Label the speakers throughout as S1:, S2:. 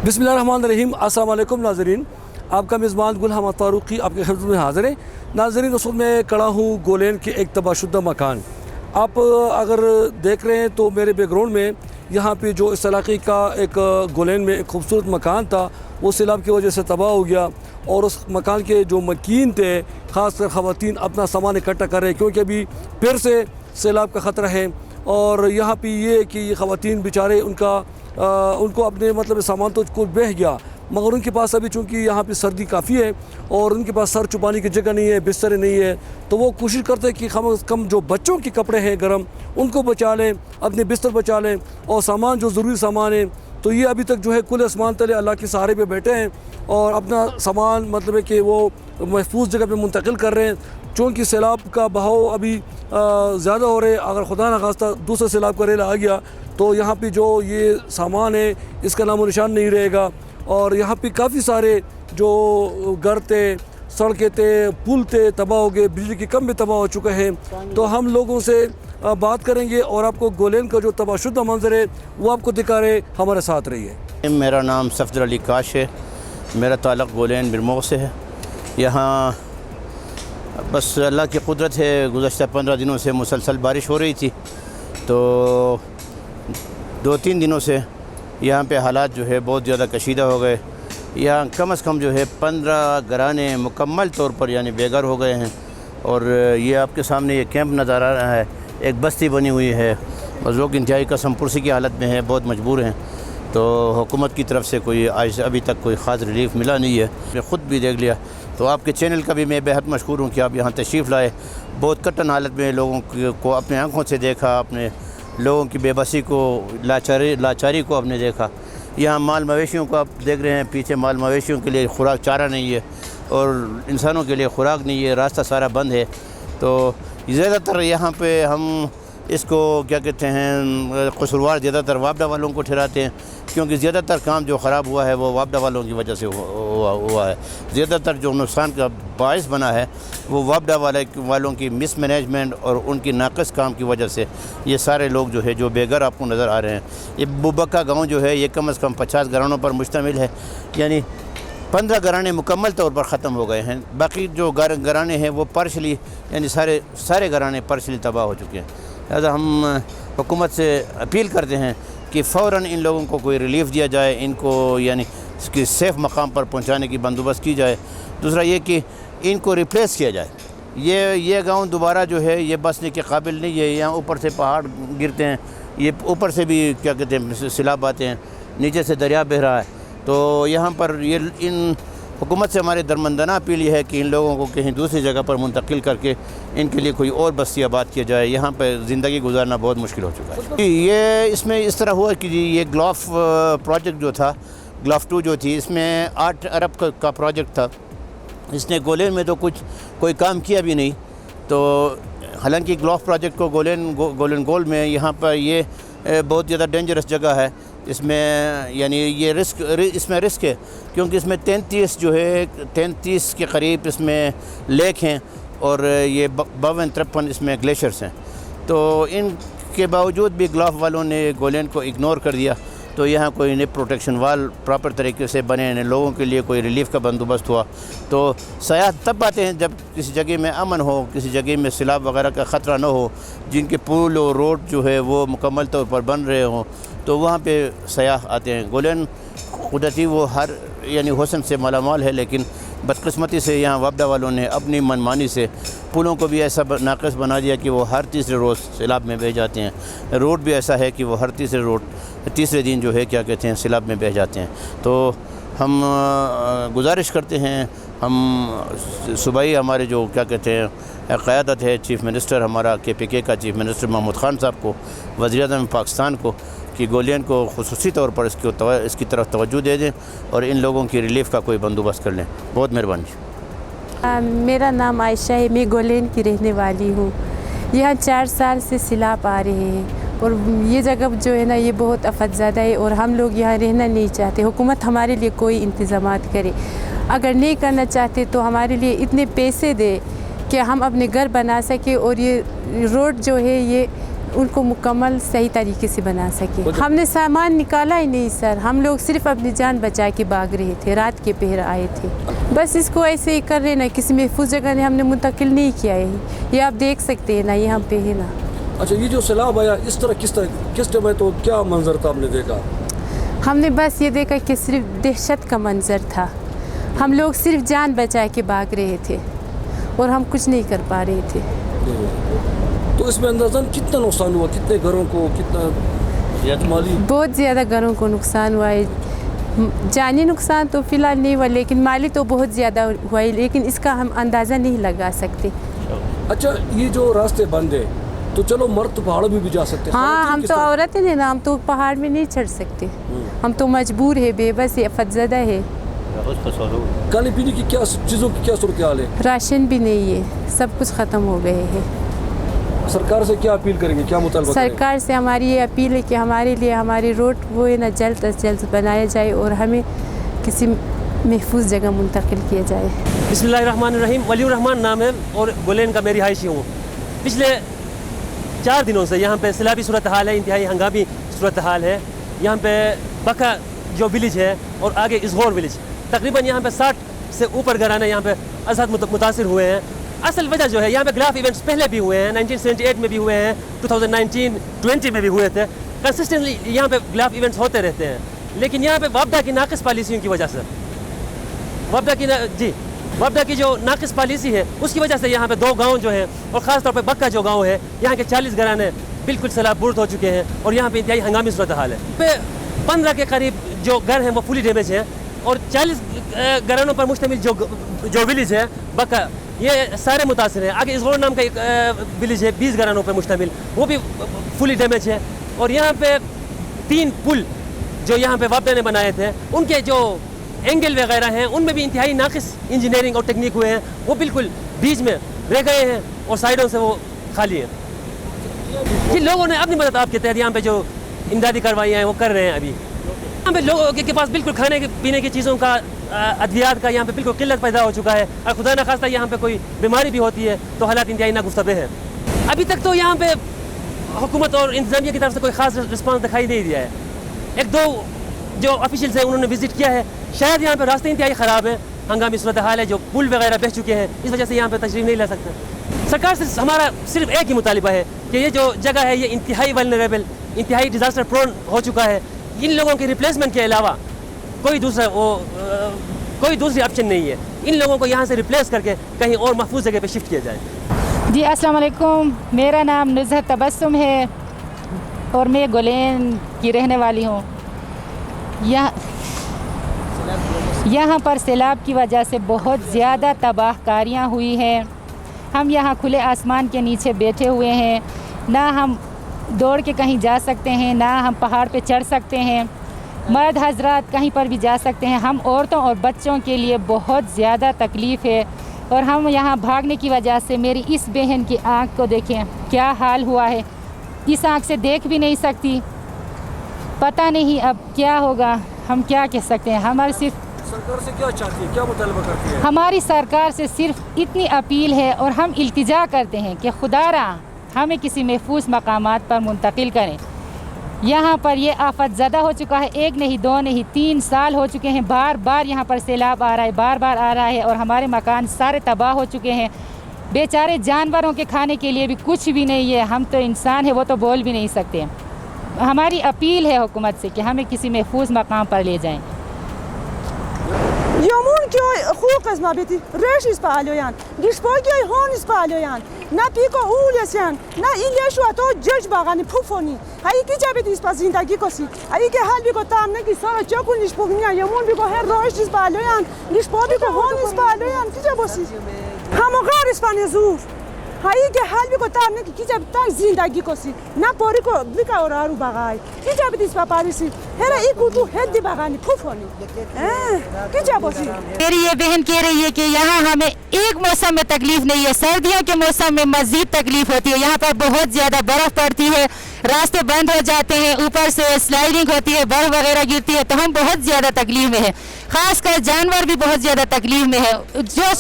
S1: बिस्मिल्लाहिर्रहमानिर्रहीम। अस्सलाम वालेकुम नाज़रीन, आपका मेज़बान गुल अहमद फ़ारूक़ी आपके खिदमत में हाज़िर है। नाज़रीन, उस वक्त मैं खड़ा हूँ गोलैंड के एक तबाहशुदा मकान। आप अगर देख रहे हैं तो मेरे बैकग्राउंड में यहाँ पे जो इस इलाके का एक गोलैंड में एक खूबसूरत मकान था, वो सैलाब की वजह से तबाह हो गया। और उस मकान के जो मकीन थे, ख़ासकर ख़वातीन अपना सामान इकट्ठा कर रहे हैं, क्योंकि अभी फिर से सैलाब का ख़तरा है। और यहाँ पे ये कि ख़वातीन बेचारे उनको अपने मतलब सामान तो कुछ बह गया, मगर उनके पास अभी चूँकि यहाँ पे सर्दी काफ़ी है और उनके पास सर छुपाने की जगह नहीं है, बिस्तर नहीं है, तो वो कोशिश करते हैं कि कम अज़ कम जो बच्चों के कपड़े हैं गर्म, उनको बचा लें, अपने बिस्तर बचा लें और सामान जो ज़रूरी सामान है। तो ये अभी तक जो है कुल आसमान तले अल्लाह के सहारे पे बैठे हैं और अपना सामान मतलब है कि वो महफूज जगह पे मुंतकिल कर रहे हैं। चूँकि सैलाब का बहाव अभी ज़्यादा हो रहे हैं, अगर खुदा न खास्ता दूसरा सैलाब का रेला आ गया तो यहाँ पे जो ये सामान है इसका नामो निशान नहीं रहेगा। और यहाँ पे काफ़ी सारे जो घर थे, सड़कें थे, पुल थे, तबाह हो गए, बिजली के खंभे तबाह हो चुके हैं। तो हम लोगों से बात करेंगे और आपको गोलैंड का जो तबाहशुदा मंजर है वो आपको दिखा रहे। हमारे साथ रहिए।
S2: मेरा नाम सफदर अली काश है, मेरा ताल्लुक़ गोलैंड बिरमोह से है। यहाँ बस अल्लाह की कुदरत है, गुज़श्ता 15 दिनों से मुसलसल बारिश हो रही थी, तो 2-3 दिनों से यहाँ पे हालात जो है बहुत ज़्यादा कशीदा हो गए। यहाँ कम से कम जो है 15 घराने मुकम्मल तौर पर यानी बेघर हो गए हैं। और ये आपके सामने ये कैंप नज़र आ रहा है, एक बस्ती बनी हुई है और लोग इंतहाई कसम पुरसी की हालत में है, बहुत मजबूर हैं। तो हुकूमत की तरफ से कोई आज अभी तक कोई ख़ास रिलीफ मिला नहीं है। मैं ख़ुद भी देख लिया, तो आपके चैनल का भी मैं बेहद मशहूर हूँ कि आप यहाँ तशरीफ़ लाए। बहुत कठिन हालत में लोगों को अपने आँखों से देखा, अपने लोगों की बेबसी को, लाचारी को आपने देखा। यहाँ माल मवेशियों को आप देख रहे हैं, पीछे माल मवेशियों के लिए खुराक चारा नहीं है और इंसानों के लिए खुराक नहीं है, रास्ता सारा बंद है। तो ज़्यादातर यहाँ पे हम इसको क्या कहते हैं, कसूरवार ज़्यादातर वापडा वालों को ठहराते हैं, क्योंकि ज़्यादातर काम जो ख़राब हुआ है वो वापडा वालों की वजह से हुआ है। ज़्यादातर जो नुकसान का बायस बना है वो वापडा वालों की मिसमैनेजमेंट और उनकी नाक़िस काम की वजह से ये सारे लोग जो है जो बेघर आपको नज़र आ रहे हैं। ये बुबक्का गाँव जो है ये कम से कम 50 घरानों पर मुश्तमिल है, यानी 15 घराने मुकम्मल तौर पर ख़त्म हो गए हैं। बाकी जो घराने हैं वो पार्शली यानी सारे घराने पार्शली तबाह हो चुके हैं। लिहाजा हम हुकूमत से अपील करते हैं कि फ़ौरन इन लोगों को कोई रिलीफ़ दिया जाए, इनको यानी इसकी सेफ़ मकाम पर पहुंचाने की बंदोबस्त की जाए। दूसरा ये कि इनको रिप्लेस किया जाए। ये गांव दोबारा जो है ये बसने के काबिल नहीं है। यहाँ ऊपर से पहाड़ गिरते हैं, ये ऊपर से भी क्या कहते हैं सैलाब आते हैं, नीचे से दरिया बह रहा है। तो यहाँ पर ये इन हुकूमत से हमारे दरमंदाना अपील ये है कि इन लोगों को कहीं दूसरी जगह पर मुंतकिल करके इनके लिए कोई और बस्ती आबाद किया जाए। यहाँ पर ज़िंदगी गुजारना बहुत मुश्किल हो चुका है। ये इसमें इस तरह हुआ कि ये ग्लॉफ प्रोजेक्ट जो था, ग्लॉफ 2 जो थी, इसमें 8 अरब का प्रोजेक्ट था। इसने गोलैंड में तो कोई काम किया भी नहीं। तो हालांकि ग्लॉफ प्रोजेक्ट को गोलैंड गोल में यहाँ पर ये बहुत ज़्यादा डेंजरस जगह है। इसमें यानी ये इसमें रिस्क है, क्योंकि इसमें 33 के करीब इसमें लेक हैं और ये 52-53 इसमें ग्लेशियर्स हैं। तो इनके बावजूद भी ग्लॉफ वालों ने गोलैंड को इग्नोर कर दिया। तो यहाँ कोई न प्रोटेक्शन वाल प्रॉपर तरीके से बने, न लोगों के लिए कोई रिलीफ़ का बंदोबस्त हुआ। तो सयाह तब आते हैं जब किसी जगह में अमन हो, किसी जगह में सैलाब वगैरह का ख़तरा न हो, जिनके पुल और रोड जो है वो मुकम्मल तौर पर बन रहे हों, तो वहाँ पे सयाह आते हैं। गोलैंड कुदरती वो हर यानी हुस्न से मालामाल है, लेकिन बदकिस्मती से यहाँ वापडा वालों ने अपनी मनमानी से पुलों को भी ऐसा नाक़िस बना दिया कि वो हर तीसरे रोज़ सैलाब में बह जाते हैं। रोड भी ऐसा है कि वो हर तीसरे दिन जो है क्या कहते हैं सैलाब में बह जाते हैं। तो हम गुजारिश करते हैं, हम सूबाई हमारे जो क्या कहते हैं क़यादत है, चीफ़ मिनिस्टर हमारा KPK का चीफ़ मिनिस्टर महमूद ख़ान साहब को, वज़ीर-ए-आज़म पाकिस्तान को, कि गोलैंड को ख़ुसूसी तौर पर इसकी तरफ तवज्जो दे दें और इन लोगों की रिलीफ़ का कोई बंदोबस्त कर लें। बहुत मेहरबानी।
S3: मेरा नाम आयशा है, मैं गोलैंड की रहने वाली हूँ। यहाँ 4 साल से सैलाब आ रहे हैं और ये जगह जो है ना ये बहुत अफतज़दा है और हम लोग यहाँ रहना नहीं चाहते। हुकूमत हमारे लिए कोई इंतज़ामात करे, अगर नहीं करना चाहते तो हमारे लिए इतने पैसे दे कि हम अपने घर बना सकें और ये रोड जो है ये उनको मुकम्मल सही तरीके से बना सके। हमने सामान निकाला ही नहीं सर, हम लोग सिर्फ अपनी जान बचा के भाग रहे थे, रात के पहर आए थे। बस इसको ऐसे ही कर रहे ना, किसी महफूज जगह ने हमने मुंतकिल नहीं किया है। ये आप देख सकते हैं ना, यहाँ पे है ना।
S1: अच्छा, ये जो सैलाब आया इस तरह किस टाइम है, तो क्या मंजर था आपने देखा?
S3: हमने बस ये देखा कि सिर्फ दहशत का मंजर था। हम लोग सिर्फ जान बचा के भाग रहे थे और हम कुछ नहीं कर पा रहे थे।
S1: तो इसमें अंदाज़न कितना नुकसान हुआ, कितने घरों को, कितना माली?
S3: बहुत ज़्यादा घरों को नुकसान हुआ है। जानी नुकसान तो फ़िलहाल नहीं हुआ, लेकिन माली तो बहुत ज़्यादा हुआ है, लेकिन इसका हम अंदाज़ा नहीं लगा सकते।
S1: अच्छा, ये जो रास्ते बंद है तो चलो मर्द तो पहाड़ भी जा सकते हैं।
S3: हाँ, हम तो औरत हैं ना, हम तो पहाड़ में नहीं चढ़ सकते। हम तो मजबूर है, बेबस है, अफतज़दा है।
S1: खाने पीने की क्या चीज़ों की क्या सूरत हाल है? राशन
S3: भी नहीं है, सब कुछ ख़त्म हो गए हैं।
S1: सरकार से क्या अपील करेंगे, क्या मुतालबा करेंगे?
S3: सरकार से हमारी ये अपील है कि हमारे लिए हमारी रोड वो है ना जल्द अज जल्द बनाया जाए और हमें किसी महफूज जगह मुंतकिल किया जाए।
S4: बिस्मिल्लाहिर्रहमानिर्रहीम। वलीउर रहमान नाम है और गोलेन का मैं रिहायशी हूँ। पिछले 4 दिनों से यहाँ पे सैलाबी सूरत हाल है, इंतहाई हंगामी सूरत हाल है। यहाँ पे बका जो विलेज है और आगे इसगौर विलेज, तकरीबन यहाँ पे 60 से ऊपर घराने यहाँ पे अज़हद मुतासिर हुए हैं। असल वजह जो है, यहाँ पे गिलाफ इवेंट्स पहले भी हुए हैं, 1978 में भी हुए हैं, 2019-20 में भी हुए थे। कंसिस्टेंटली यहाँ पे गिलाफ इवेंट्स होते रहते हैं, लेकिन यहाँ पे वापडा की नाक़िस पॉलिसियों की वजह से, वापडा की जो नाक़िस पॉलिसी है उसकी वजह से यहाँ पे 2 गाँव जो हैं, और ख़ास तौर पे बक्का जो गाँव है, यहाँ के 40 घराने बिल्कुल सैलाब बुर्द हो चुके हैं और यहाँ पे इंतहाई हंगामी सूरत हाल है। पे 15 के करीब जो घर हैं वो फुली डैमेज हैं और 40 घरानों पर मुश्तमिल जो विलेज है बक्का, ये सारे मुतासिर हैं। आगे इसगौर नाम का एक विलेज है 20 घरानों पर मुश्तमिल, वो भी फुली डैमेज है। और यहाँ पे 3 पुल जो यहाँ पे वापडा ने बनाए थे, उनके जो एंगल वगैरह हैं उनमें भी इंतहाई नाक़िस इंजीनियरिंग और टेक्निक हुए हैं, वो बिल्कुल बीच में रह गए हैं और साइडों से वो खाली हैं। कि लोगों ने अपनी मदद आपके तहत यहाँ पे जो इमदादी कार्रवाइयाँ हैं वो कर रहे हैं। अभी यहाँ पे लोगों के पास बिल्कुल खाने पीने की चीज़ों का, अद्वियात का यहाँ पे बिल्कुल किल्लत पैदा हो चुका है। और खुदा न खास्ता यहाँ पे कोई बीमारी भी होती है तो हालात इंतहाई नागुफ्तबे हैं। अभी तक तो यहाँ पे हुकूमत और इंतजामिया की तरफ से कोई ख़ास रिस्पांस दिखाई नहीं दिया है। 1-2 जो ऑफिशियल्स हैं उन्होंने विज़िट किया है। शायद यहाँ पे रास्ते इंतहाई ख़राब है, हंगामी सूरत हाल है, जो पुल वगैरह बह चुके हैं, इस वजह से यहाँ पे तशरीफ़ नहीं ले सकते। सरकार से हमारा सिर्फ एक ही मुतालिबा है कि ये जो जगह है ये इंतहाई वल्नरेबल, इंतहाई डिज़ास्टर प्रोन हो चुका है। इन लोगों के रिप्लेसमेंट के अलावा कोई दूसरी ऑप्शन नहीं है। इन लोगों को यहाँ से रिप्लेस करके कहीं और महफूज जगह पे शिफ्ट किया जाए।
S5: जी अस्सलाम वालेकुम, मेरा नाम नुज़हत तबस्सुम है और मैं गोलेन की रहने वाली हूँ। यहाँ पर सैलाब की वजह से बहुत ज़्यादा तबाहकारियाँ हुई हैं। हम यहाँ खुले आसमान के नीचे बैठे हुए हैं, ना हम दौड़ के कहीं जा सकते हैं, ना हम पहाड़ पे चढ़ सकते हैं। मर्द हजरात कहीं पर भी जा सकते हैं, हम औरतों और बच्चों के लिए बहुत ज़्यादा तकलीफ़ है। और हम यहाँ भागने की वजह से मेरी इस बहन की आँख को देखें क्या हाल हुआ है, इस आँख से देख भी नहीं सकती। पता नहीं अब क्या होगा, हम क्या कह सकते हैं। हमारी सिर्फ
S1: सरकार से क्या चाहती है, क्या मुतालबा करती है?
S5: हमारी सरकार से सिर्फ इतनी अपील है और हम इल्तिजा करते हैं कि खुदारा हमें किसी महफूज मकामात पर मुंतकिल करें। यहाँ पर ये आफतज़दा हो चुका है, 1 नहीं 2 नहीं 3 साल हो चुके हैं। बार बार यहाँ पर सैलाब आ रहा है, बार बार आ रहा है और हमारे मकान सारे तबाह हो चुके हैं। बेचारे जानवरों के खाने के लिए भी कुछ भी नहीं है। हम तो इंसान है, वो तो बोल भी नहीं सकते। हमारी अपील है हुकूमत से कि हमें किसी महफूज मकाम पर ले जाएं।
S6: Yamun köy hukas mabeti reşis palyoyan. Gişpol köy honis palyoyan. Na piko ulesen. Na ilyeshu ato jej bagani pufoni. Hayi ki jabeti ispa zindagi kosi. Hayi ke hal biko tam ne ki sonra çokun işpognya yamun biko her reşis palyoyan. Gişpol biko honis palyoyan. Ki jabosi. Hamo garis panezur. High के हाल भी को तामने की जब तक जिंदगी को सी ना पोरी को बिका और आरु बगाई की जब दिस पापारी सी हेरा एक उतु हेड दी बगानी फुफोनी की जब सी।
S5: मेरी ये बहन कह रही है कि यहाँ हमें एक मौसम में तकलीफ नहीं है, सर्दियों के मौसम में मजीद तकलीफ होती है। यहाँ पर बहुत ज़्यादा बर्फ़ पड़ती है, रास्ते बंद हो जाते हैं, ऊपर से स्लाइडिंग होती है, बर्फ़ वगैरह गिरती है, तो हम बहुत ज़्यादा तकलीफ में है। ख़ासकर जानवर भी बहुत ज़्यादा तकलीफ में है। जो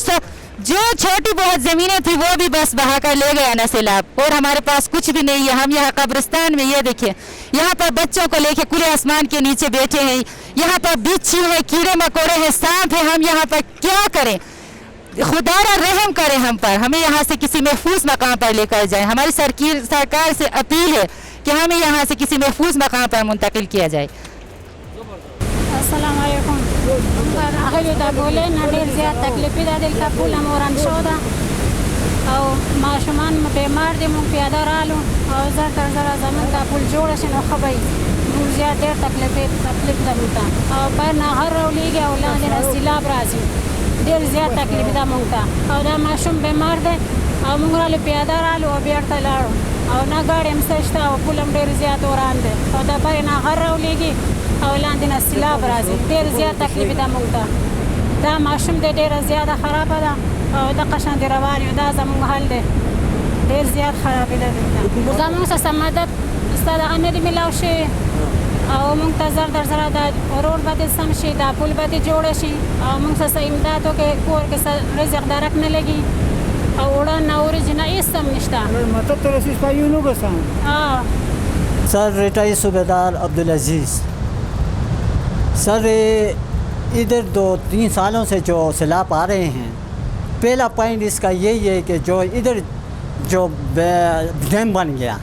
S5: जो छोटी बहुत ज़मीनें थी वो भी बस बहा कर ले गया ना सैलाब, और हमारे पास कुछ भी नहीं है। हम यहाँ कब्रिस्तान में, ये देखिए यहाँ पर बच्चों को लेके खुले आसमान के नीचे बैठे हैं। यहाँ पर बिच्छू है, कीड़े मकोड़े हैं, सांप है। हम यहाँ पर क्या करें? खुदारा रहम करे हम पर, हमें यहाँ से किसी महफूज मकाम पर लेकर जाए। हमारी सरकार से अपील है कि हमें यहाँ से किसी महफूज मकाम पर मुंतकिल किया जाए।
S7: السلام عليكم. أهل دابولين ندير زيادة تكلفة هذه الكابولة موران شودا أو ما شمان بمار دي من في أدارالو أو زر زمان دابول جورش إنه خبي مو زيادة تكلفة دمتا أو برنا هر وليجي أولادنا السلاب رازي دير زيادة تكلفة دمتا أو دا ما شم بمار ده أو مغرال في أدارالو أو بيرتلارو أو ناقاري مستشتا أو كلهم دير زيادة وران ده أو دا برنا هر وليجي اولادنا السلاب راځي ډېر زیات تکلیف ده موږ ته دا ماشوم دی ډېره زیاته خرابه ده او دغه شان دی روان یو دا زموږ حل دی ډېر زیات خرابې ده دلته زموږ څخه مدد ستا دغه نه دي میلاو شوي او موږ ته زر در زره دا روډ به دې سم شي دا پل به دې جوړه شي او موږ څه امداد وکړي کور کې څه رزق درک نه لګي او اوړه نه اورېږي نه هېڅ هم نشته
S8: مطلب تو رسیس پایونو بسان سر ریٹائی صوبیدار عبدالعزیز سر ادھر 2-3 سالوں سے جو سیلاب آ رہے ہیں، پہلا پوائنٹ اس کا یہی ہے کہ جو ادھر جو ڈیم بن گیا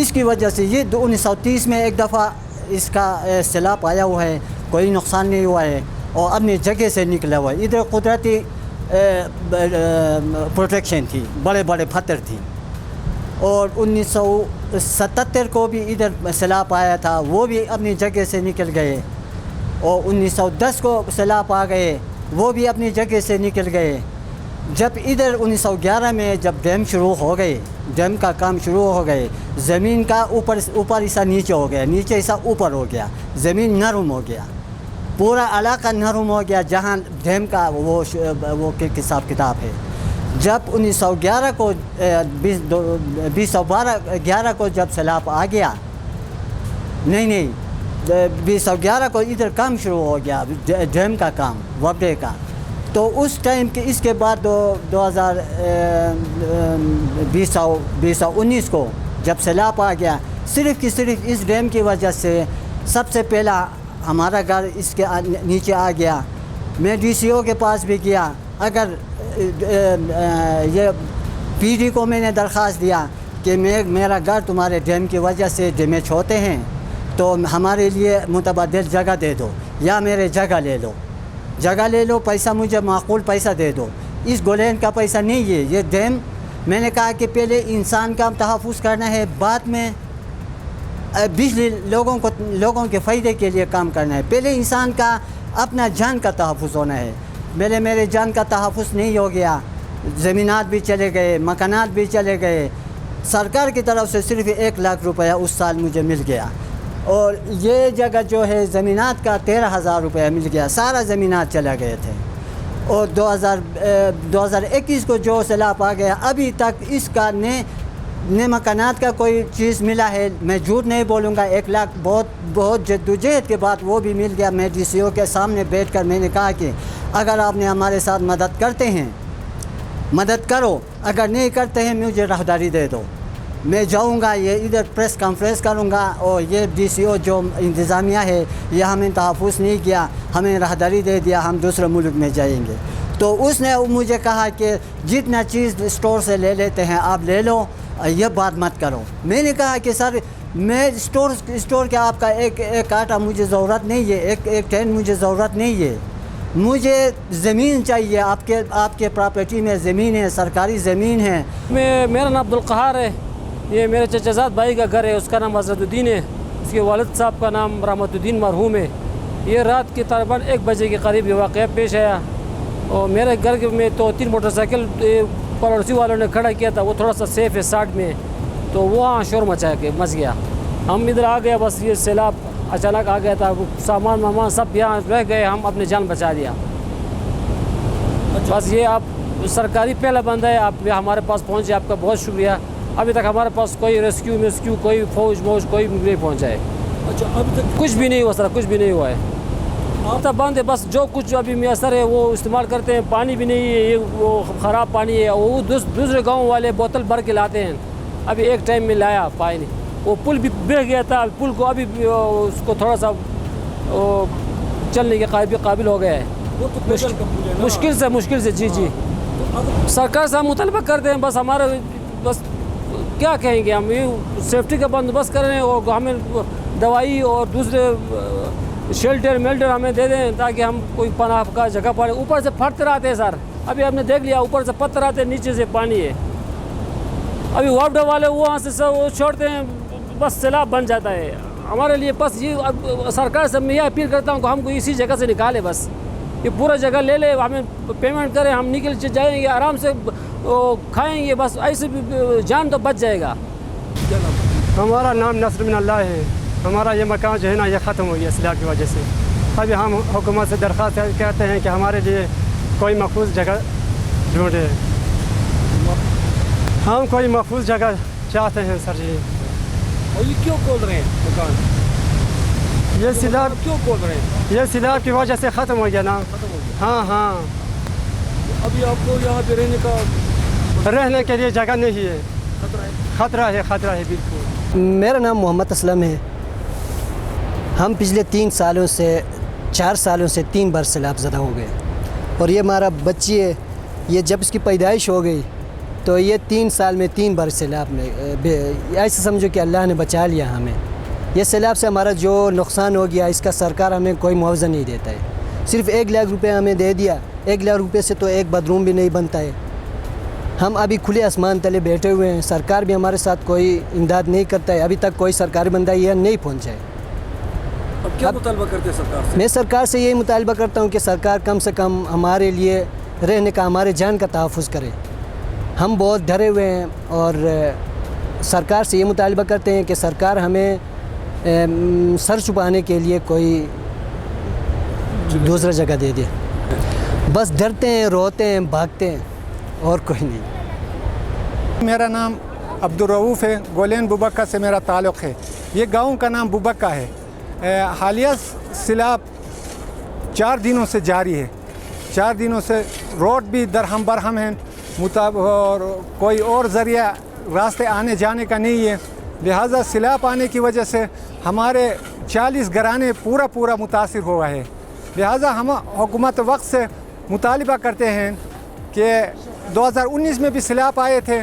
S8: اس کی وجہ سے یہ 1930 میں ایک دفعہ اس کا سیلاب آیا ہوا ہے، کوئی نقصان نہیں ہوا ہے اور اپنی جگہ سے نکلا ہوا ہے۔ ادھر قدرتی پروٹیکشن تھی، بڑے بڑے پتھر تھی، اور 1977 کو بھی ادھر سیلاب آیا تھا، وہ بھی اپنی جگہ سے نکل گئے، اور 1910 کو سیلاب آ گئے، وہ بھی اپنی جگہ سے نکل گئے۔ جب ادھر 1911 میں جب ڈیم شروع ہو گئے، ڈیم کا کام شروع ہو گئے، زمین کا اوپر حصہ نیچے ہو گیا، نیچے حصہ اوپر ہو گیا، زمین نرم ہو گیا، پورا علاقہ نرم ہو گیا جہاں ڈیم کا وہ حساب کتاب ہے۔ جب 1911 کو 2011 کو جب سیلاب آ گیا، نہیں 2011 کو ادھر کام شروع ہو گیا ڈیم کا کام، وبڈے کا، تو اس ٹائم کے اس کے بعد 2019 کو جب سیلاب آ گیا، صرف کی صرف اس ڈیم کی وجہ سے سب سے پہلا ہمارا گھر اس کے نیچے آ گیا۔ میں ڈی سی او کے پاس بھی گیا، اگر یہ پی ڈی کو میں نے درخواست دیا کہ میرا گھر تمہارے ڈیم کی وجہ سے ڈیمیج ہوتے ہیں تو ہمارے لیے متبادل جگہ دے دو، یا میرے جگہ لے لو، پیسہ مجھے معقول پیسہ دے دو۔ اس گولین کا پیسہ نہیں ہے، یہ ڈیم میں نے کہا کہ پہلے انسان کا تحفظ کرنا ہے، بعد میں بجلی لوگوں کے فائدے کے لیے کام کرنا ہے۔ پہلے انسان کا اپنا جان کا تحفظ ہونا ہے۔ میرے جان کا تحفظ نہیں ہو گیا، زمینات بھی چلے گئے، مکانات بھی چلے گئے۔ سرکار کی طرف سے صرف 1 لاکھ روپیہ اس سال مجھے مل گیا، اور یہ جگہ جو ہے زمینات کا 13,000 روپیہ مل گیا، سارا زمینات چلا گئے تھے۔ اور 2021 کو جو سیلاب آ گیا، ابھی تک اس کا نئے مکانات کا کوئی چیز ملا ہے، میں جھوٹ نہیں بولوں گا، 1 لاکھ بہت جدوجہد کے بعد وہ بھی مل گیا۔ میں ڈی سی او کے سامنے بیٹھ کر میں نے کہا کہ اگر آپ نے ہمارے ساتھ مدد کرتے ہیں مدد کرو، اگر نہیں کرتے ہیں مجھے راہداری دے دو، میں جاؤں گا، یہ ادھر پریس کانفرنس کروں گا، اور یہ ڈی سی او جو انتظامیہ ہے یہ ہمیں تحفظ نہیں کیا، ہمیں راہداری دے دیا، ہم دوسرے ملک میں جائیں گے۔ تو اس نے مجھے کہا کہ جتنا چیز اسٹور سے لے لیتے ہیں آپ لے لو، یہ بات مت کرو۔ میں نے کہا کہ سر میں اسٹور کے آپ کا ایک آٹا مجھے ضرورت نہیں ہے، ایک ٹین مجھے ضرورت نہیں ہے، مجھے زمین چاہیے، آپ کے پراپرٹی میں زمین ہے، سرکاری زمین ہے۔
S9: میرا نام عبدالقہار ہے، یہ میرے چچا زاد بھائی کا گھر ہے، اس کا نام حضرت الدین ہے، اس کے والد صاحب کا نام رحمت الدین مرحوم ہے۔ یہ رات کے تقریباً 1 بجے کے قریب یہ واقعہ پیش آیا، اور میرے گھر میں 2-3 موٹر سائیکل پڑوسی والوں نے کھڑا کیا تھا، وہ تھوڑا سا سیف ہے 60 میں، تو وہاں شور مچ گیا۔ ہم ادھر آ گئے، بس یہ سیلاب اچانک آ گیا تھا، سامان سب یہاں رہ گئے، ہم اپنی جان بچا دیا۔ بس یہ آپ سرکاری پہلا بندہ ہے، آپ ہمارے پاس پہنچے، آپ کا بہت شکریہ۔ ابھی تک ہمارے پاس کوئی ریسکیو کوئی فوج کوئی نہیں پہنچا ہے۔
S1: اچھا ابھی تک
S9: کچھ بھی نہیں ہوا سر، کچھ بھی نہیں ہوا ہے۔ آتا بند ہے، بس جو کچھ ابھی میسر ہے وہ استعمال کرتے ہیں. پانی بھی نہیں ہے، یہ وہ خراب پانی ہے. وہ دوسرے گاؤں والے بوتل بھر کے لاتے ہیں. ابھی ایک ٹائم میں لایا پانی، وہ پل بھی بہ گیا تھا. پل کو ابھی اس کو تھوڑا سا چلنے کے قابل ہو گیا ہے. مشکل سے جی. سرکار سے ہم مطالبہ کرتے ہیں، بس ہمارا بس کیا کہیں گے، ہم یہ سیفٹی کا بندوبست کر رہے ہیں اور ہمیں دوائی اور دوسرے شیلٹر ہمیں دے دیں تاکہ ہم کوئی پناہ کا جگہ پائیں. اوپر سے پتھر آتے ہیں سر، ابھی ہم نے دیکھ لیا اوپر سے پتھر آتے ہیں، نیچے سے پانی ہے. ابھی وابڈا والے وہاں سے سب وہ چھوڑتے ہیں، بس سیلاب بن جاتا ہے ہمارے لیے. بس یہ سرکار سے میں یہ اپیل کرتا ہوں کہ ہم کو اسی جگہ سے نکالے، بس یہ پورا جگہ لے لے، ہمیں پیمنٹ کریں، ہم نکل جائیں گے آرام سے کھائیں گے. بس ایسے جان تو بچ جائے گا.
S10: ہمارا نام نصر من اللہ ہے. ہمارا یہ مکان جو ہے نا یہ ختم ہو گیا سیلاب کی وجہ سے. ابھی ہم حکومت سے درخواست کرتے ہیں کہ ہمارے لیے کوئی محفوظ جگہ ڈھونڈے. ہم کوئی محفوظ جگہ چاہتے ہیں سر جی.
S1: اور یہ کیوں کھول رہے ہیں مکان؟
S10: یہ سیلاب
S1: کیوں کھول رہے ہیں؟
S10: یہ سیلاب کی وجہ سے ختم ہو گیا نا. ہاں.
S1: ابھی آپ کو یہاں پہ
S10: رہنے کے لیے جگہ نہیں ہے. خطرہ ہے بالکل.
S8: میرا نام محمد اسلم ہے. ہم پچھلے 4 سالوں سے 3 بار سیلاب زدہ ہو گئے. اور یہ ہمارا بچی ہے، یہ جب اس کی پیدائش ہو گئی تو یہ 3 سال میں 3 بار سیلاب میں ایسے سمجھو کہ اللہ نے بچا لیا ہمیں. یہ سیلاب سے ہمارا جو نقصان ہو گیا اس کا سرکار ہمیں کوئی معاوضہ نہیں دیتا ہے. صرف 1 لاکھ روپے ہمیں دے دیا. 1 لاکھ روپے سے تو ایک بیڈ روم بھی نہیں بنتا ہے. ہم ابھی کھلے آسمان تلے بیٹھے ہوئے ہیں. سرکار بھی ہمارے ساتھ کوئی امداد نہیں کرتا ہے. ابھی تک کوئی سرکاری بندہ یہ نہیں پہنچا ہے.
S1: اب کیا مطالبہ کرتے ہیں سرکار سے؟
S8: میں سرکار سے یہی مطالبہ کرتا ہوں کہ سرکار کم سے کم ہمارے لیے رہنے کا، ہمارے جان کا تحفظ کرے. ہم بہت ڈرے ہوئے ہیں اور سرکار سے یہ مطالبہ کرتے ہیں کہ سرکار ہمیں سر چھپانے کے لیے کوئی دوسرا جگہ دے دے. بس ڈرتے ہیں، روتے ہیں، بھاگتے ہیں اور کوئی نہیں.
S11: میرا نام عبدالرؤوف ہے. گولین بوبکہ سے میرا تعلق ہے. یہ گاؤں کا نام بوبکہ ہے. حالیہ سیلاب 4 دنوں سے جاری ہے. 4 دنوں سے روڈ بھی درہم برہم ہیں، اور کوئی اور ذریعہ راستے آنے جانے کا نہیں ہے. لہٰذا سیلاب آنے کی وجہ سے ہمارے 40 گھرانے پورا متاثر ہوا ہے. لہٰذا ہم حکومت وقت سے مطالبہ کرتے ہیں کہ 2019 میں بھی سیلاب آئے تھے،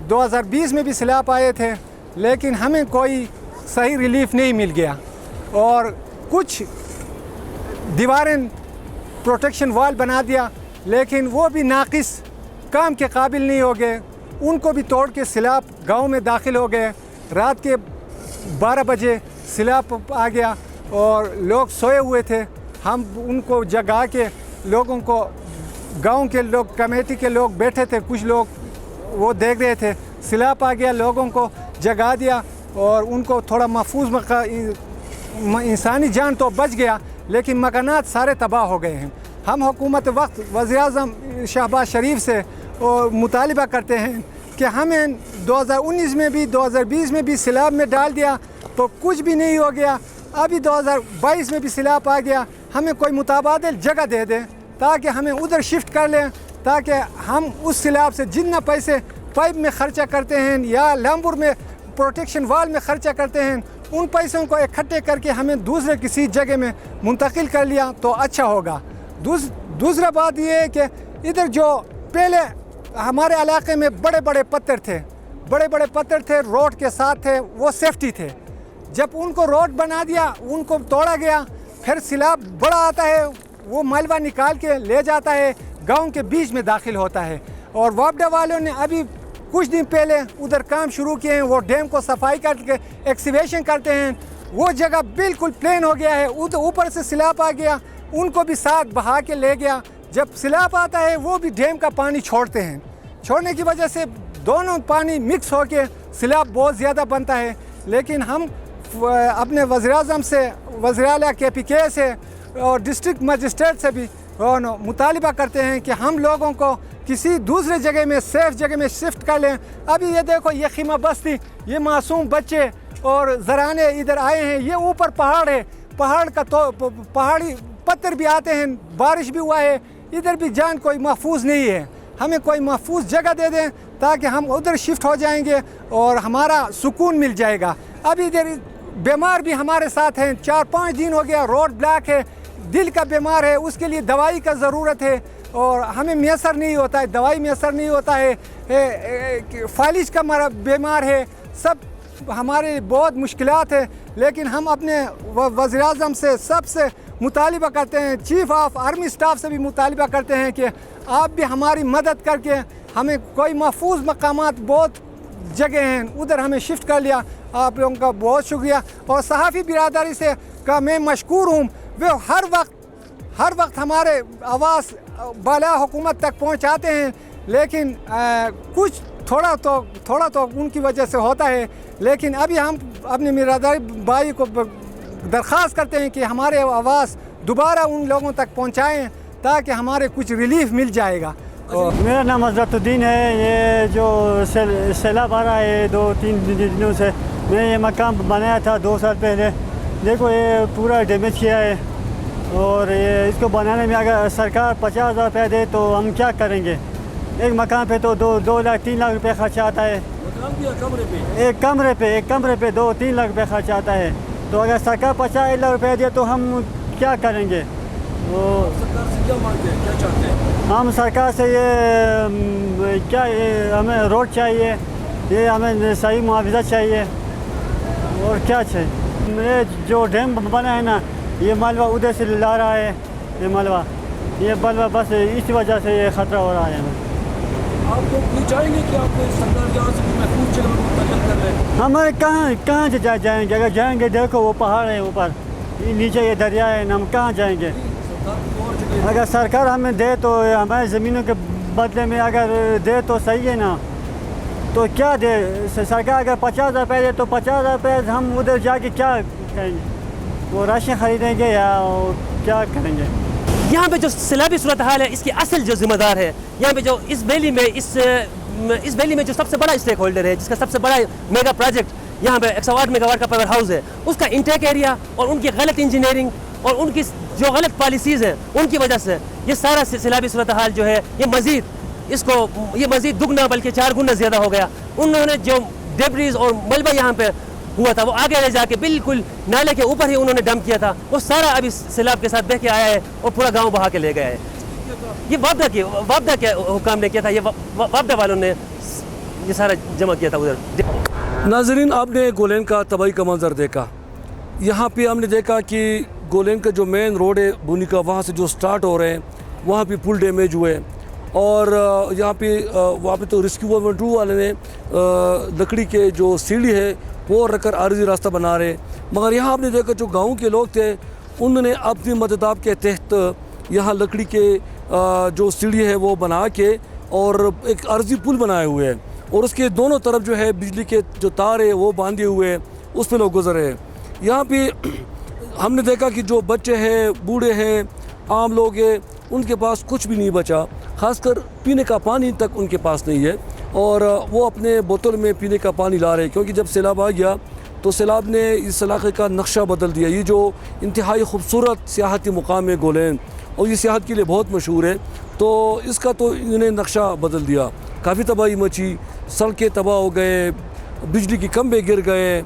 S11: 2020 میں بھی سیلاب آئے تھے، لیکن ہمیں کوئی صحیح ریلیف نہیں مل گیا. اور کچھ دیواریں پروٹیکشن وال بنا دیا، لیکن وہ بھی ناقص، کام کے قابل نہیں ہو گئے. ان کو بھی توڑ کے سیلاب گاؤں میں داخل ہو گئے. رات کے 12 بجے سیلاب آ گیا اور لوگ سوئے ہوئے تھے. ہم ان کو جگا کے لوگوں کو، گاؤں کے لوگ، کمیٹی کے لوگ بیٹھے تھے، کچھ لوگ وہ دیکھ رہے تھے. سیلاب آ گیا، لوگوں کو جگا دیا اور ان کو تھوڑا محفوظ انسانی جان تو بچ گیا، لیکن مکانات سارے تباہ ہو گئے ہیں. ہم حکومت وقت وزیر اعظم شہباز شریف سے مطالبہ کرتے ہیں کہ ہمیں 2019 میں بھی 2020 میں بھی سیلاب میں ڈال دیا تو کچھ بھی نہیں ہو گیا. ابھی 2022 میں بھی سیلاب آ گیا، ہمیں کوئی متبادل جگہ دے دیں تاکہ ہمیں ادھر شفٹ کر لیں، تاکہ ہم اس سیلاب سے جتنا پیسے پائپ میں خرچہ کرتے ہیں یا لمبر میں پروٹیکشن وال میں خرچہ کرتے ہیں، ان پیسوں کو اکٹھے کر کے ہمیں دوسرے کسی جگہ میں منتقل کر لیا تو اچھا ہوگا. دوسرا بات یہ ہے کہ ادھر جو پہلے ہمارے علاقے میں بڑے پتھر تھے، روڈ کے ساتھ تھے، وہ سیفٹی تھے. جب ان کو روڈ بنا دیا، ان کو توڑا گیا، پھر سیلاب بڑا آتا ہے، وہ ملبہ نکال کے لے جاتا ہے، گاؤں کے بیچ میں داخل ہوتا ہے. اور وابڈا والوں نے ابھی کچھ دن پہلے ادھر کام شروع کیے ہیں. وہ ڈیم کو صفائی کر کے ایکسیویشن کرتے ہیں. وہ جگہ بالکل پلین ہو گیا ہے. اوپر سے سیلاب آ گیا، ان کو بھی ساتھ بہا کے لے گیا. جب سیلاب آتا ہے وہ بھی ڈیم کا پانی چھوڑتے ہیں. چھوڑنے کی وجہ سے دونوں پانی مکس ہو کے سیلاب بہت زیادہ بنتا ہے. لیکن ہم اپنے وزیر اعظم سے، وزیر اعلیٰ KPK سے اور ڈسٹرکٹ مجسٹریٹ سے بھی مطالبہ کرتے ہیں کہ ہم لوگوں کو کسی دوسرے جگہ میں، سیف جگہ میں شفٹ کر لیں. ابھی یہ دیکھو، یہ خیمہ بستی، یہ معصوم بچے اور زرانے ادھر آئے ہیں. یہ اوپر پہاڑ ہے، پہاڑی पत्थर भी आते हैं, बारिश भी हुआ है, इधर भी जान कोई महफूज नहीं है। हमें कोई महफूज जगह दे दें ताकि हम उधर शिफ्ट हो जाएंगे और हमारा सुकून मिल जाएगा। अभी इधर बीमार भी हमारे साथ हैं, 4-5 दिन हो गया, रोड ब्लॉक है, दिल का बीमार है, उसके लिए दवाई का ज़रूरत है और हमें मैसर नहीं होता है, दवाई मैसर नहीं होता है, फालिज का बीमार है, सब हमारे बहुत मुश्किलात है। लेकिन हम अपने वज़ीर-ए-आज़म से सबसे मुतालिबा करते हैं, चीफ ऑफ आर्मी स्टाफ से भी मुतालिबा करते हैं कि आप भी हमारी मदद करके हमें कोई महफूज मकामात बहुत जगह हैं उधर हमें शिफ्ट कर लिया। आप लोगों का बहुत शुक्रिया और सहाफ़ी बिरादरी से का मैं मशकूर हूँ। वे हर वक्त हमारे आवाज़ बाला हुकूमत तक पहुँचाते हैं, लेकिन कुछ थोड़ा तो उनकी वजह से होता है। लेकिन अभी हम अपने मिरादारी भाई को दरख्वास्त करते हैं कि हमारे आवाज़ दोबारा उन लोगों तक पहुँचाएँ ताकि हमारे कुछ रिलीफ मिल जाएगा।
S10: मेरा नाम हज़रतुद्दीन है। ये जो सैलाब आ रहा है 2-3 दिनों से, मैंने ये मकान बनाया था 2 साल पहले। देखो ये पूरा डैमेज किया है और ये इसको बनाने में अगर सरकार 50,000 रुपये दे तो हम क्या करेंगे। एक मकान पे तो 2 लाख 3 लाख रुपये खर्चा आता है। एक कमरे पे 2-3 लाख रुपये खर्चा आता है। तो अगर सरकार 50 लाख रुपये दे तो हम क्या करेंगे। वो
S1: सरकार से क्या मांगते हैं, क्या चाहते हैं?
S10: हम सरकार से ये हमें रोड चाहिए, ये हमें सही मुआवजा चाहिए और क्या चाहिए। ये जो डैम बना है ना, ये मलबा उधर से ला रहा है, ये मलबा बस इस वजह से ये ख़तरा हो रहा है हमें।
S1: आप लोग ये चाहेंगे कि आपको सरकार यहाँ से महफूज जगह में मुंतकिल कर रहे?
S10: हमारे कहाँ से जाएंगे। अगर जाएंगे देखो वो पहाड़ है ऊपर, नीचे ये दरिया है, हम कहाँ जाएंगे। अगर सरकार हमें दे तो हमारे ज़मीनों के बदले में अगर दे तो सही है ना। तो क्या दे सरकार, अगर 50,000 रुपये दे तो 50,000 रुपये हम उधर जाके क्या करेंगे। वो राशन ख़रीदेंगे या क्या करेंगे।
S4: यहाँ पे जो सैलाबी सूरत हाल है इसकी असल जो ज़िम्मेदार है, यहाँ पे जो इस वैली में जो सबसे बड़ा स्टेक होल्डर है, जिसका सबसे बड़ा मेगा प्रोजेक्ट यहाँ पे 108 मेगावाट का पावर हाउस है, उसका इंटेक एरिया और उनकी गलत इंजीनियरिंग और उनकी जो गलत पॉलिसीज़ हैं उनकी वजह से ये सारा सैलाबी सूरत हाल जो है ये मज़ीद दुगना बल्कि 4 गुना ज़्यादा हो गया। उन्होंने जो डेब्रीज और मलबा यहाँ पे हुआ था वो आगे ले जाके बिल्कुल नाले के ऊपर ही उन्होंने डंप किया था, वो सारा अभी सैलाब के साथ बह के आया है और पूरा गांव बहा के ले गया है। ये वापदा के हुकाम ने किया था, ये वापदा वालों ने ये सारा जमा किया था उधर।
S1: नाज़रीन, आपने गोलैन का तबाही का मंजर देखा। यहाँ पे हमने देखा कि गोलैन का जो मेन रोड है बुनी का, वहाँ से जो स्टार्ट हो रहे हैं वहाँ पे पुल डैमेज हुए और यहाँ पे वहाँ पे तो रेस्क्यू 112 वाले ने लकड़ी के जो सीढ़ी है वो रखकर आर्जी रास्ता बना रहे। मगर यहाँ आपने देखा जो गांव के लोग थे उन्होंने अपनी मददाब के तहत यहाँ लकड़ी के जो सीढ़ी है वो बना के और एक आर्जी पुल बनाए हुए हैं और उसके दोनों तरफ जो है बिजली के जो तार है वो बांधे हुए हैं, उस पर लोग गुजर रहे हैं। यहाँ पे हमने देखा कि जो बच्चे हैं, बूढ़े हैं, आम लोग हैं, उनके पास कुछ भी नहीं बचा, ख़ासकर पीने का पानी तक उनके पास नहीं है और वो अपने बोतल में पीने का पानी ला रहे हैं क्योंकि जब सैलाब आ गया तो सैलाब ने इस इलाके का नक्शा बदल दिया। ये जो इंतहाई खूबसूरत सियाहती मुकाम है गोलैन और ये सियाहत के लिए बहुत मशहूर है, तो इसका तो इन्हें नक्शा बदल दिया। काफ़ी तबाही मची, सड़कें तबाह हो गए, बिजली के खंभे गिर गए,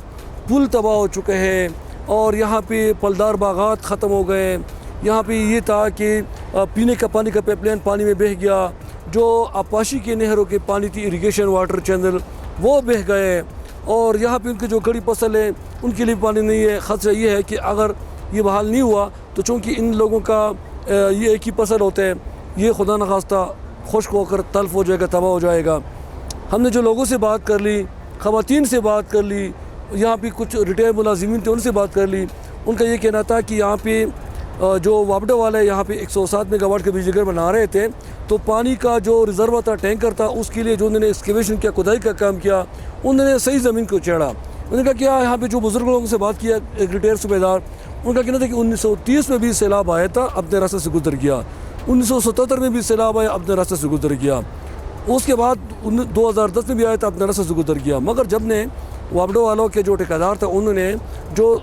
S1: पुल तबाह हो चुके हैं और यहाँ पे फलदार बागात ख़त्म हो गए। यहाँ पे ये था कि पीने का पानी का पाइपलाइन पानी में बह गया, जो आपाशी के नहरों के पानी थी, इरिगेशन वाटर चैनल, वो बह गए और यहाँ पे उनके जो खड़ी फसल है उनके लिए पानी नहीं है। खदशा ये है कि अगर ये बहाल नहीं हुआ तो चूँकि इन लोगों का ये एक ही फसल होते हैं, ये खुदा न खास्ता खुश्क होकर तल्फ हो जाएगा, तबाह हो जाएगा। हमने जो लोगों से बात कर ली, ख़वातीन से बात कर ली, यहाँ पे कुछ रिटायर मुलाजिमीन थे उनसे बात कर ली, उनका ये कहना था कि यहाँ पे जो वापडा वाले यहाँ पे 107 मेगावाट के बिजली घर बना रहे थे तो पानी का जो रिजर्व था, टैंकर था, उसके लिए जो उन्होंने एक्सकेवेशन किया, खुदाई का काम किया, उन्होंने सही ज़मीन को छेड़ा। उन्होंने कहा क्या यहाँ पे जो बुज़ुर्ग लोगों से बात किया, एक रिटायर सूबेदार, उनका कहना था कि 1930 में भी सैलाब आया था, अपने रास्ते से गुजर गया, 1977 में भी सैलाब आया, अपने रास्ते से गुजर गया, उसके बाद 2010 में भी आया था, अपने रास्ते से गुजर गया। मगर जब ने वापडो वालों के जो ठेकेदार था उन्होंने जो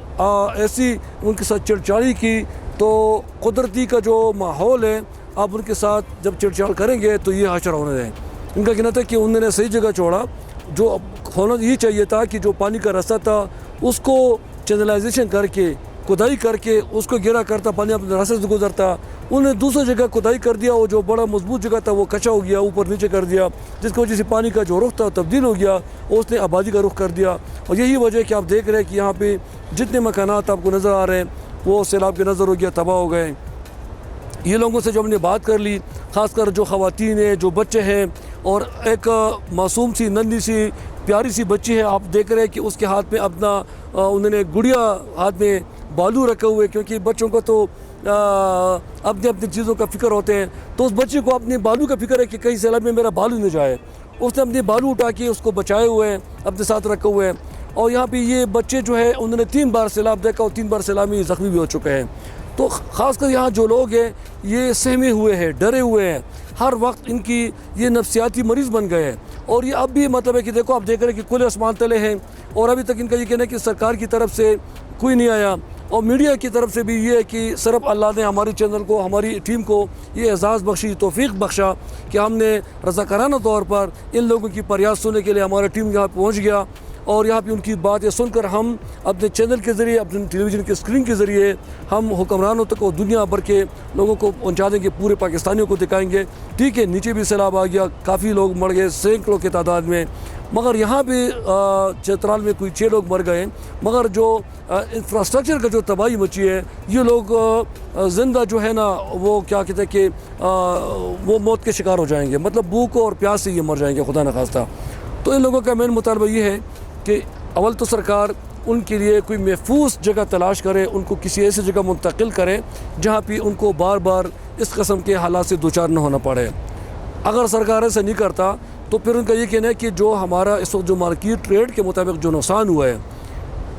S1: ऐसी उनके साथ छेड़छाड़ी की تو قدرتی کا جو ماحول ہے آپ ان کے ساتھ جب چھیڑ چھاڑ کریں گے تو یہ حشر ہونے دیں. ان کا کہنا تھا کہ انہوں نے صحیح جگہ چھوڑا. جو ہونا یہ چاہیے تھا کہ جو پانی کا راستہ تھا اس کو چینلائزیشن کر کے کھدائی کر کے اس کو گھیرا کرتا, پانی اپنے راستے سے گزرتا. انہوں نے دوسری جگہ کھدائی کر دیا, وہ جو بڑا مضبوط جگہ تھا وہ کچا ہو گیا, اوپر نیچے کر دیا, جس کی وجہ سے پانی کا جو رخ تھا تبدیل ہو گیا, اس نے آبادی کا رخ کر دیا. اور یہی وجہ ہے کہ آپ دیکھ رہے ہیں کہ یہاں پہ جتنے مکانات آپ کو نظر آ رہے ہیں وہ سیلاب کے نظر ہو گیا, تباہ ہو گئے. یہ لوگوں سے جو ہم نے بات کر لی, خاص کر جو خواتین ہیں, جو بچے ہیں, اور ایک معصوم سی ننھی سی پیاری سی بچی ہے, آپ دیکھ رہے ہیں کہ اس کے ہاتھ میں اپنا انہوں نے گڑیا ہاتھ میں بالو رکھے ہوئے, کیونکہ بچوں کو تو اپنے اپنی چیزوں کا فکر ہوتے ہیں. تو اس بچے کو اپنے بالو کا فکر ہے کہ کہیں سیلاب میں میرا بالو نہ جائے. اس نے اپنے بالو اٹھا کے اس کو بچائے ہوئے ہیں, اپنے ساتھ رکھے ہوئے ہیں. اور یہاں پہ یہ بچے جو ہے انہوں نے 3 بار سیلاب دیکھا اور 3 بار سیلاب میں زخمی بھی ہو چکے ہیں. تو خاص کر یہاں جو لوگ ہیں یہ سہمے ہوئے ہیں, ڈرے ہوئے ہیں, ہر وقت ان کی یہ نفسیاتی مریض بن گئے ہیں. اور یہ اب بھی مطلب ہے کہ دیکھو آپ دیکھ رہے ہیں کہ کھلے آسمان تلے ہیں, اور ابھی تک ان کا یہ کہنا ہے کہ سرکار کی طرف سے کوئی نہیں آیا, اور میڈیا کی طرف سے بھی یہ ہے کہ صرف اللہ نے ہماری چینل کو, ہماری ٹیم کو یہ اعزاز بخشی, توفیق بخشا کہ ہم نے رضاکارانہ طور پر ان لوگوں کی فریاد سننے کے لیے ہمارا ٹیم یہاں پہنچ گیا. اور یہاں پہ ان کی باتیں سن کر ہم اپنے چینل کے ذریعے, اپنے ٹیلی ویژن کے اسکرین کے ذریعے ہم حکمرانوں تک اور دنیا بھر کے لوگوں کو پہنچا دیں گے, پورے پاکستانیوں کو دکھائیں گے. ٹھیک ہے, نیچے بھی سیلاب آ گیا, کافی لوگ مر گئے, سینکڑوں کی تعداد میں, مگر یہاں بھی چترال میں کوئی 6 لوگ مر گئے. مگر جو انفراسٹرکچر کا جو تباہی مچی ہے, یہ لوگ زندہ جو ہے نا وہ کیا کہتے ہیں کہ وہ موت کے شکار ہو جائیں گے, مطلب بھوک اور پیاس سے یہ مر جائیں گے خدا نخواستہ. تو ان لوگوں کا مین مطالبہ یہ ہے کہ اول تو سرکار ان کے لیے کوئی محفوظ جگہ تلاش کرے, ان کو کسی ایسی جگہ منتقل کرے جہاں پہ ان کو بار بار اس قسم کے حالات سے دوچار نہ ہونا پڑے. اگر سرکار ایسا نہیں کرتا تو پھر ان کا یہ کہنا ہے کہ جو ہمارا اس وقت جو مارکیٹ ریٹ کے مطابق جو نقصان ہوا ہے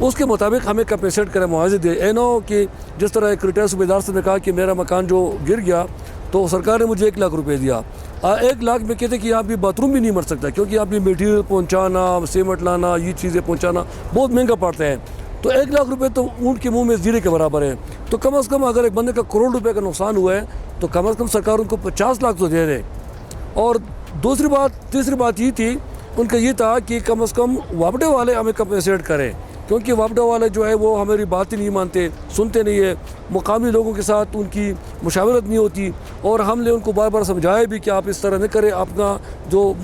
S1: اس کے مطابق ہمیں کمپنسیٹ کرے, معاوضے دے. نہ ہو کہ جس طرح ایک ریٹیل صوبیدار سے نے کہا کہ میرا مکان جو گر گیا تو سرکار نے مجھے 1 لاکھ روپے دیا. 1 لاکھ میں کہتے کہ یہاں پہ باتھ روم بھی نہیں مر سکتا, کیونکہ یہاں پہ میٹیریل پہنچانا, سیمنٹ لانا, یہ چیزیں پہنچانا بہت مہنگا پڑتا ہے. تو 1 لاکھ روپے تو اونٹ کے منہ میں زیرے کے برابر ہے. تو کم از کم اگر ایک بندے کا کروڑ روپے کا نقصان ہوا ہے تو کم از کم سرکار ان کو 50 لاکھ تو دے دے. اور تیسری بات یہ تھی, ان کا یہ تھا کہ کم از کم وابڈے والے ہمیں کمپنسیٹ کریں, کیونکہ وابڈہ والے جو ہے وہ ہماری بات ہی نہیں مانتے, سنتے نہیں ہے. مقامی لوگوں کے ساتھ ان کی مشاورت نہیں ہوتی, اور ہم نے ان کو بار بار سمجھایا بھی کہ آپ اس طرح نہ کریں. اپنا جو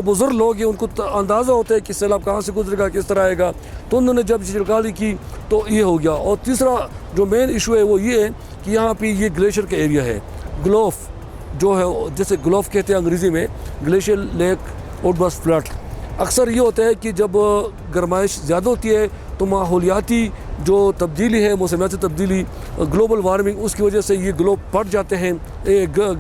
S1: بزرگ لوگ ہیں ان کو اندازہ ہوتا ہے کہ سیلاب کہاں سے گزرے گا, کس طرح آئے گا. تو انہوں نے جب چھڑکالی کی تو یہ ہو گیا. اور تیسرا جو مین ایشو ہے وہ یہ ہے کہ یہاں پہ یہ گلیشیئر کا ایریا ہے, گلوف جو ہے, جیسے گلوف کہتے ہیں انگریزی میں, glacier lake outburst flood. اکثر یہ ہوتا ہے کہ جب گرمائش زیادہ ہوتی ہے تو ماحولیاتی جو تبدیلی ہے, موسمیاتی تبدیلی, گلوبل وارمنگ, اس کی وجہ سے یہ گلوب پھٹ جاتے ہیں,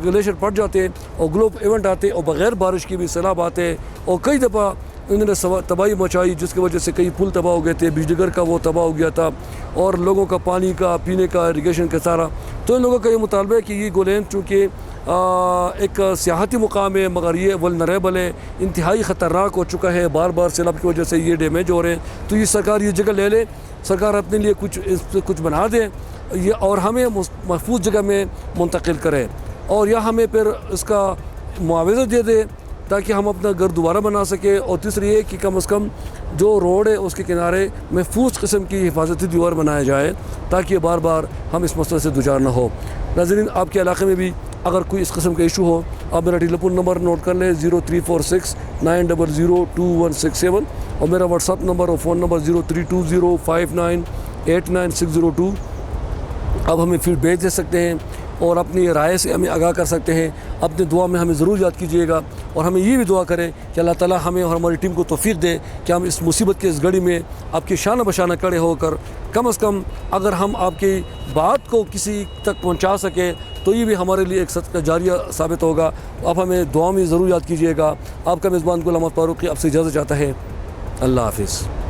S1: گلیشیئر پھٹ جاتے ہیں, اور گلوب ایونٹ آتے ہیں, اور بغیر بارش کے بھی سیلاب آتے ہیں. اور کئی دفعہ انہوں نے تباہی مچائی, جس کی وجہ سے کئی پل تباہ ہو گئے تھے, بجلی گھر کا وہ تباہ ہو گیا تھا, اور لوگوں کا پانی کا, پینے کا, اریگیشن کا سارا. تو ان لوگوں کا یہ مطالبہ ہے کہ یہ گولین چونکہ ایک سیاحتی مقام ہے, مگر یہ ولنریبل ہے, انتہائی خطرناک ہو چکا ہے, بار بار سیلاب کی وجہ سے یہ ڈیمیج ہو رہے ہیں. تو یہ سرکار یہ جگہ لے لے, سرکار اپنے لیے کچھ بنا دے یہ, اور ہمیں محفوظ جگہ میں منتقل کرے, اور یا ہمیں پھر اس کا معاوضہ دے دے تاکہ ہم اپنا گھر دوبارہ بنا سکیں. اور تیسری یہ کہ کم از کم جو روڈ ہے اس کے کنارے محفوظ قسم کی حفاظتی دیوار بنایا جائے تاکہ بار بار ہم اس مسئلے سے دوچار نہ ہو. ناظرین, آپ کے علاقے میں بھی اگر کوئی اس قسم کا ایشو ہو, آپ میرا ٹیلی فون نمبر نوٹ کر لیں 0346 900 2167, اور میرا واٹس ایپ نمبر اور فون نمبر 032059899602. اب ہمیں فیڈ بیک دے سکتے ہیں اور اپنی رائے سے ہمیں آگاہ کر سکتے ہیں. اپنی دعا میں ہمیں ضرور یاد کیجیے گا, اور ہمیں یہ بھی دعا کریں کہ اللہ تعالیٰ ہمیں اور ہماری ٹیم کو توفیق دے کہ ہم اس مصیبت کے اس گھڑی میں آپ کی شانہ بشانہ کھڑے ہو کر کم از کم اگر ہم آپ کی بات کو کسی تک پہنچا سکیں تو یہ بھی ہمارے لیے ایک صدقہ جاریہ ثابت ہوگا. آپ ہمیں دعا میں ضرور یاد کیجیے گا. آپ کا میزبان غلام احمد فاروقی آپ سے اجازت چاہتا ہے. اللہ حافظ.